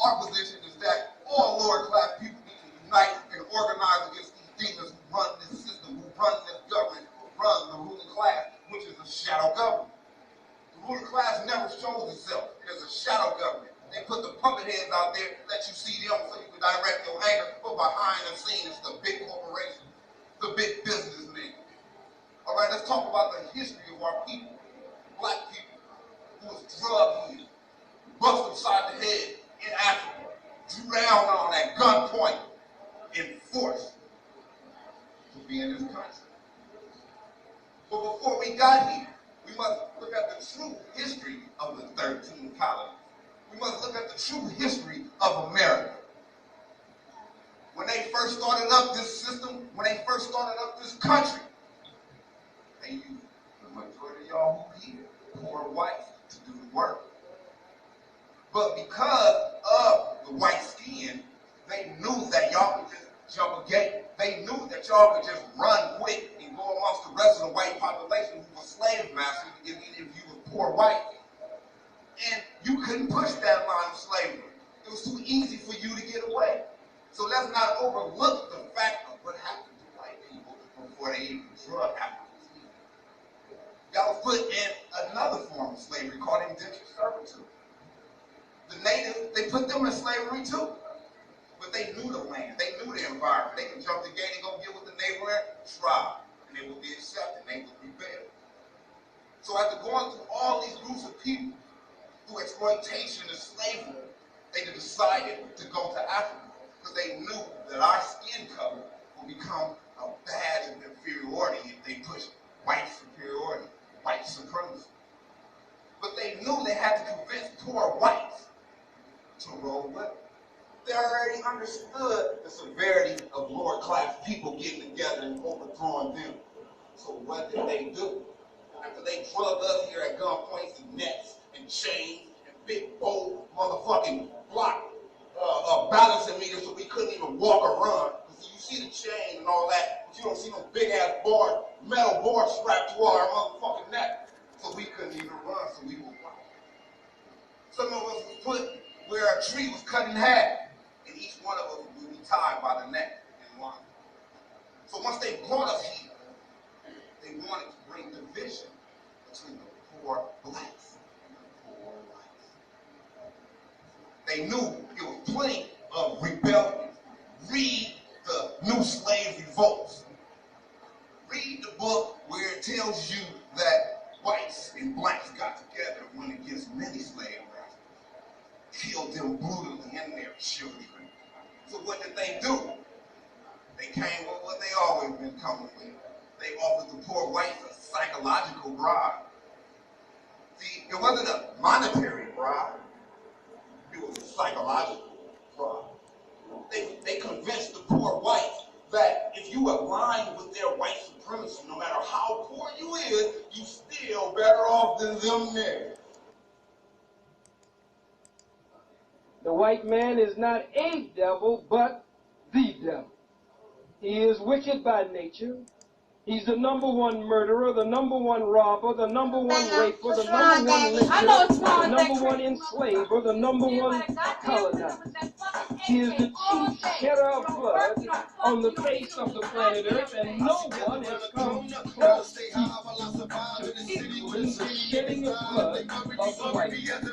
our position is that all lower class people need to unite and organize against these demons who run this system, who run this government, who run the ruling class, which is a shadow government. The ruling class never shows itself. It is a shadow government. They put the puppet heads out there, let you see them so you can direct your anger, but behind the scenes it's the big corporations, the big businessmen. All right, let's talk about the history of our people, black people, who was drug used, busted upside the head in Africa, drowned on at gunpoint, and forced to be in this country. But before we got here, we must look at the true history of the 13 colonies. We must look at the true history of America. When they first started up this system, when they first started up this country, they used the majority of y'all who here, poor whites, to do the work. But because of the white skin, they knew that y'all could just jump a gate. They knew that y'all could just run quick and go amongst the rest of the white population who were slave masters if you were poor white. And you couldn't push that line of slavery. It was too easy for you to get away. So let's not overlook the fact of what happened to white people before they even drug Africans. Y'all was put in another form of slavery called indentured servitude. The natives, they put them in slavery too. But they knew the land, they knew the environment. They can jump the gate and go get with the neighboring tribe, and they will be accepted, they will rebel. So after going through all these groups of people, through exploitation and slavery, they decided to go to Africa because they knew that our skin color would become a badge of inferiority if they pushed white superiority, white supremacy. But they knew they had to convince poor whites to roll with them. They already understood the severity of lower class people getting together and overthrowing them. So what did they do? After they drugged us here at gunpoints and nets and chains and big bold motherfucking block balancing meters so we couldn't even walk or run. Because you see the chain and all that, but you don't see no big ass board, metal board strapped to our motherfucking neck. So we couldn't even run, so we were blind. Some of us was put where a tree was cut in half, and each one of us would be tied by the neck in line. So once they brought us here, they wanted to bring division between the poor blacks and the poor whites. They knew it was plenty of rebellion. Read the New Slave Revolts. Read the book where it tells you that whites and blacks got together and went against many slave masters, killed them brutally and their children. So what did they do? They came with what they always been coming with. They offered the poor whites a psychological bribe. See, it wasn't a monetary bribe. It was a psychological bribe. They convinced the poor whites that if you align with their white supremacy, no matter how poor you is, you still better off than them niggas. The white man is not a devil, but the devil. He is wicked by nature. He's the number one murderer, the number one robber, the number one raper, the number one lyncher, the number one enslaver, the number one colonizer. He is the chief shedder of blood on the face of the planet Earth, and no one has come close to equaling the shedding of blood of the white man.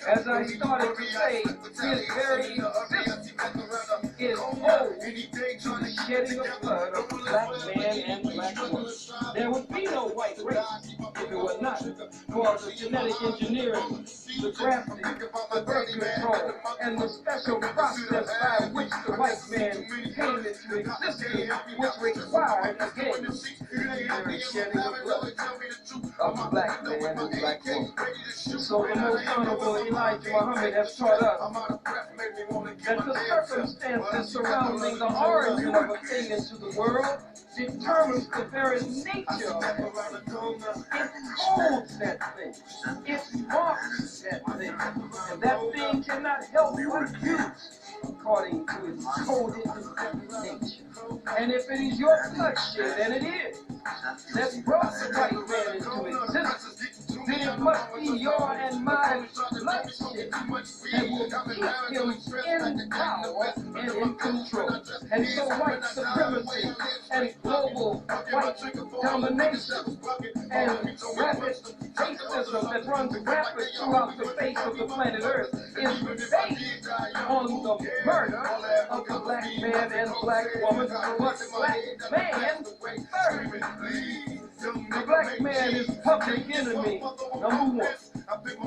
As I started to say, his very existence is owed to the shedding of blood of black man and black woman. There would be no white race if it were not for the genetic engineering, the grafting, the birth control, and the special process by which the white man came into existence, which required, again, the very shedding of blood of the black man and black woman. So the most honorable Elijah Muhammad has taught us that the circumstances surrounding the origin of a thing into the world determines the very nature of it. It holds that thing. It marks that thing. And that thing cannot help but use according to its coded nature. And if it is your bloodshed, and it is, that brought the white man into existence, then it it must be your and my bloodshed that will keep him in power and in control. And so white supremacy and global white domination and rapid racism that runs rapid throughout the face of the planet Earth is based on the murder of the black man and black woman, but black man first. The black man is public enemy number one.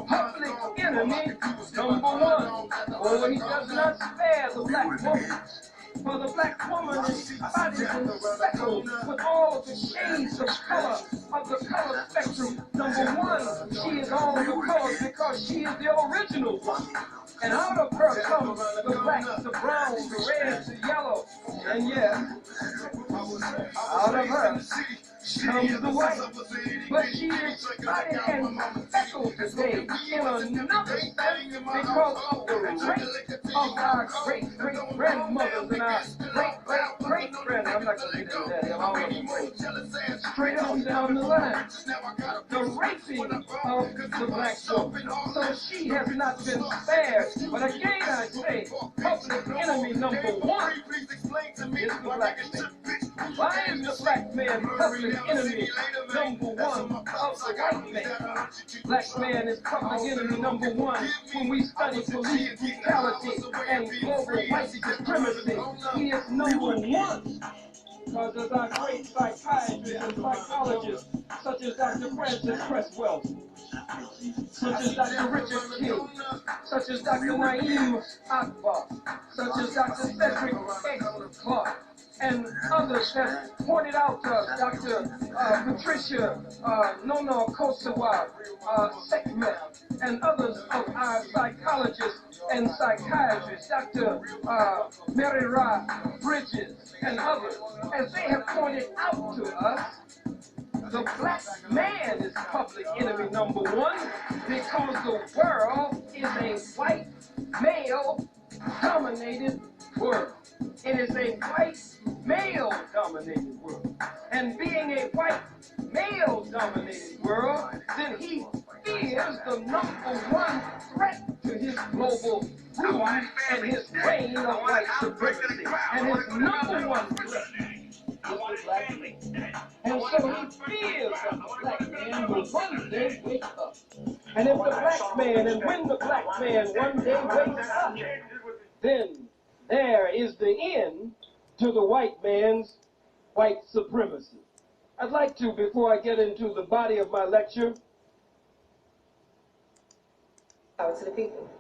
Public enemy number one. Oh, he does not spare the black woman. For the black woman is spotted and speckled with all of the shades of color of the color spectrum. Number one, she is all the colors because she is the original one. And out of her comes the black, the brown, the red, the yellow, and yes, out of her comes the white. But she is spotted and speckled today in another sense because of the race of our great-great-grandmothers and our great-great-great-grand. I'm not going to get into that. All of them straight on down the line. The raping of the black woman. So she has not been spared. But again, I say, public enemy number one is the black man. Why is the black man public enemy number one of the white man? Black man is public enemy number one when we study police brutality and global white supremacy. He is number one. Because as our great psychiatrists and psychologists, such as Dr. Francis Cresswell, such as Dr. Richard King, such as Dr. Naeem Akbar, such as Dr. Cedric X. Clark, and others have pointed out to us, Dr. Patricia Nono Kosawa Sekhmet, and others of our psychologists and psychiatrists, Dr. Mary Ra Bridges, and others, as they have pointed out to us, the black man is public enemy number one because the world is a white male-dominated world. It is a white male-dominated world. And being a white male-dominated world, then he is the number one threat to his global rule and his reign of white supremacy. And his number one threat is the black man. And so he fears that the black man will one day wake up. And if the black man, and when the black man one day wakes up, then there is the end to the white man's white supremacy. I'd like to, before I get into the body of my lecture, power to the people.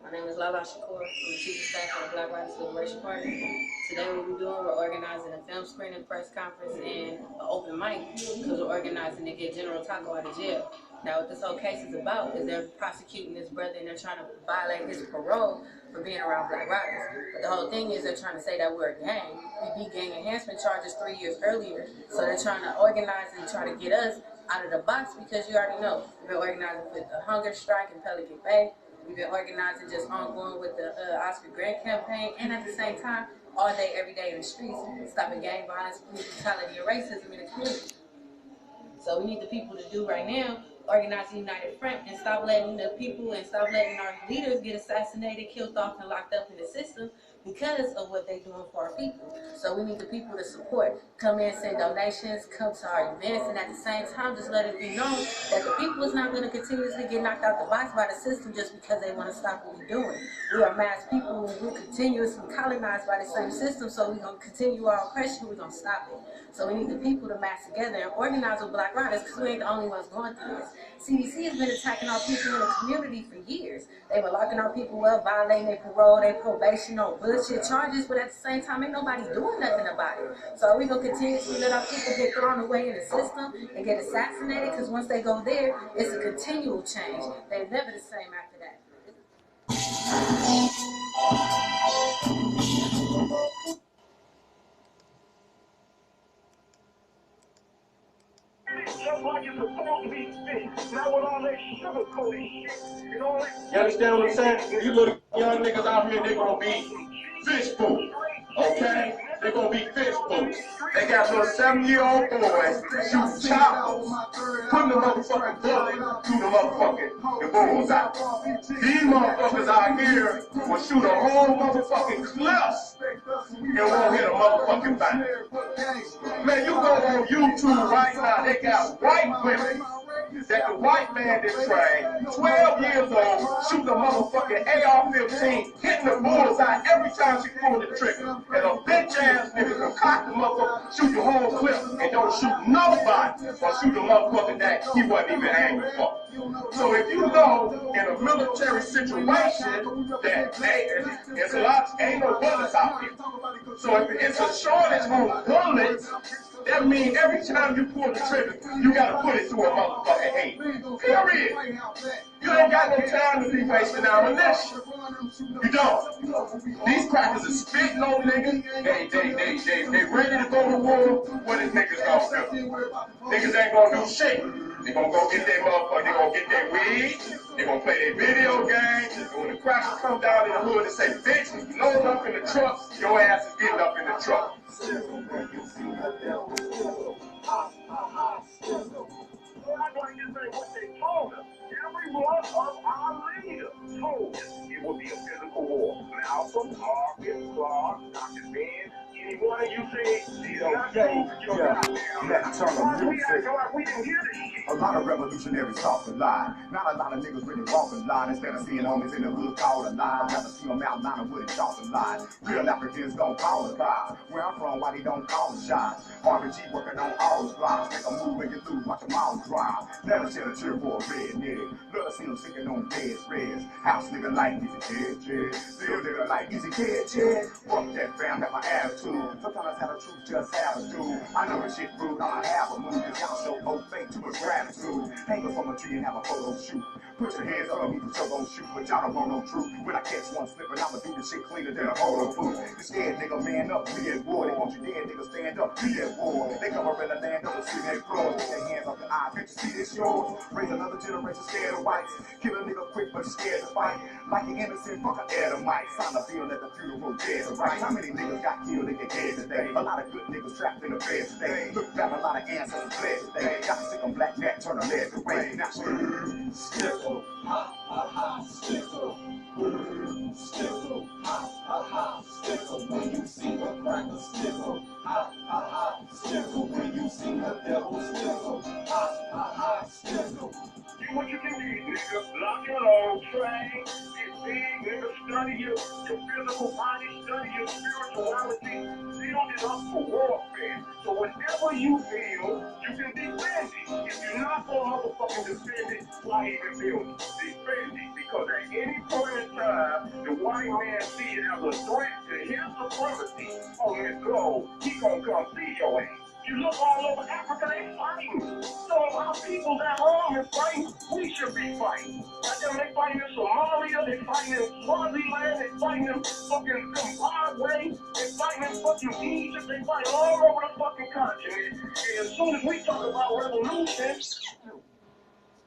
My name is Lala Shakur. I'm the Chief of Staff of the Black Writers Liberation Party. Today what we're doing, we're organizing a film screening, press conference, and an open mic because we're organizing to get General Taco out of jail. Now what this whole case is about is they're prosecuting this brother and they're trying to violate his parole for being around black riders. But the whole thing is they're trying to say that we're a gang. We beat gang enhancement charges 3 years earlier. So they're trying to organize and try to get us out of the box because you already know. We've been organizing with the hunger strike in Pelican Bay. We've been organizing just ongoing with the Oscar Grant campaign. And at the same time, all day, every day in the streets, stopping gang violence, police brutality, and racism in the community. So we need the people to do right now, organize a united front and stop letting the people and stop letting our leaders get assassinated, killed off, and locked up in the system because of what they're doing for our people. So we need the people to support. Come in, send donations, come to our events, and at the same time, just let it be known that the people is not going to continuously get knocked out the box by the system just because they want to stop what we're doing. We are mass people, and we're continuously colonized by the same system, so we're going to continue our oppression, we're going to stop it. So we need the people to mass together and organize with Black Riders because we ain't the only ones going through this. CDC has been attacking our people in the community for years. They were locking our people up, violating their parole, their probation, on bullshit charges, but at the same time, ain't nobody doing nothing about it. So are we going to continue to let our people get thrown away in the system and get assassinated? Because once they go there, it's a continual change. They're never the same after that. Just like it's supposed to be fixed. Not with all that sugar-coated shit and all that. You understand what I'm saying? You little young niggas out here, they gonna be fish food. Okay? they're gonna be fish boots. They got little 7-year-old boys shooting choppers, putting the motherfucking bullet through the motherfucking bullseye. These motherfuckers out here will shoot a whole motherfucking clip and won't hit a motherfucking bite. Man, you go on YouTube right now, they got white women that the white man that trained, 12 years old, shooting a motherfucking AR-15, hitting the bullseye every time she pulled the trigger. And a bitch ass nigga can cock the motherfucker, shoot the whole clip, and don't shoot nobody, or shoot the motherfucker that he wasn't even aiming for. So if you know in a military situation that there's a lot, ain't no bullets out here. So if it's a shortage on bullets, that means every time you pull the trigger, you gotta put it through a motherfucking head. Period. You ain't got no time to be wasting ammunition. You don't. These crackers are spitting on niggas. They ready to go to war. What is niggas gonna do? Niggas ain't gonna do shit. They gonna go get their motherfucker. They gonna get their weed. They gonna play their video games. And when the crackers come down in the hood and say, bitch, you load up in the truck, your ass is getting up in the truck. I'm going to say what they told us. Every one of our leaders told us it would be a physical war. Malcolm, Marcus, Clark, Dr. Ben, any one of you say these are not true. Let's turn the music. We didn't hear this shit. A lot of revolutionaries talk a lie. Not a lot of niggas really walk a line. Instead of seeing homies in the hood call a lie, I'd rather see them outlining with a chalk a line. Real Africans don't call the guys. Where I'm from, why they don't call the shots? RBG working on all the blocks. Make a move and get through, watch them all drive. Never shed a tear for a red nigga. Love to see them sinking on beds, reds. House nigga like Easy Kid, yeah. Still nigga like Easy Kid, yeah. Fuck that fam, got my attitude. Sometimes I tell the truth, just have a dude. I know the shit rude, I have a move. Cause y'all show no fake to a gratitude. Hang up from a tree and have a photo shoot. Put your hands up, me for sure gon' shoot. But y'all don't want no truth. When I catch one slipping, I'ma do this shit cleaner than a photo booth. You scared nigga, man up, be at war. They want you dead, nigga, stand up, be at war. They come up in the land of the city, they floor. Take their hands off the eye, bitch, you see this yours. Raise another generation scared of whites. Kill a nigga quick, but scared to fight. Like an innocent fucker, Edomite. Sign a bill at the funeral, dead to right. How many niggas got killed in your head today? A lot of good niggas trapped in the bed today. Look back, a lot of ancestors bled today. Got to stick on black neck, turn a lead to rain. Now stickle, ha, ha, ha, stickle. Stickle, ha, ha, ha, stickle. When you see a cracker, stickle, ha, ha, ha, stickle. When you see a devil, stickle, ha, ha, ha, stickle. Do what you can do, nigga. Lock your own train. Get big, nigga. Study your physical body. Study your spirituality. Build it up for warfare. So whenever you feel, you can defend it. If you're not gonna motherfucking defend it, why even build it? Defend it. Because at any point in time, the white man see it as a threat to his supremacy on his globe, he gonna come see your ass. You look all over Africa, they fighting. So our people at home is fighting, we should be fighting. Like them, they fighting in Somalia, they fighting in Swaziland, they fighting in fucking Zimbabwe, they fighting in fucking Egypt, they fighting all over the fucking continent. And as soon as we talk about revolution,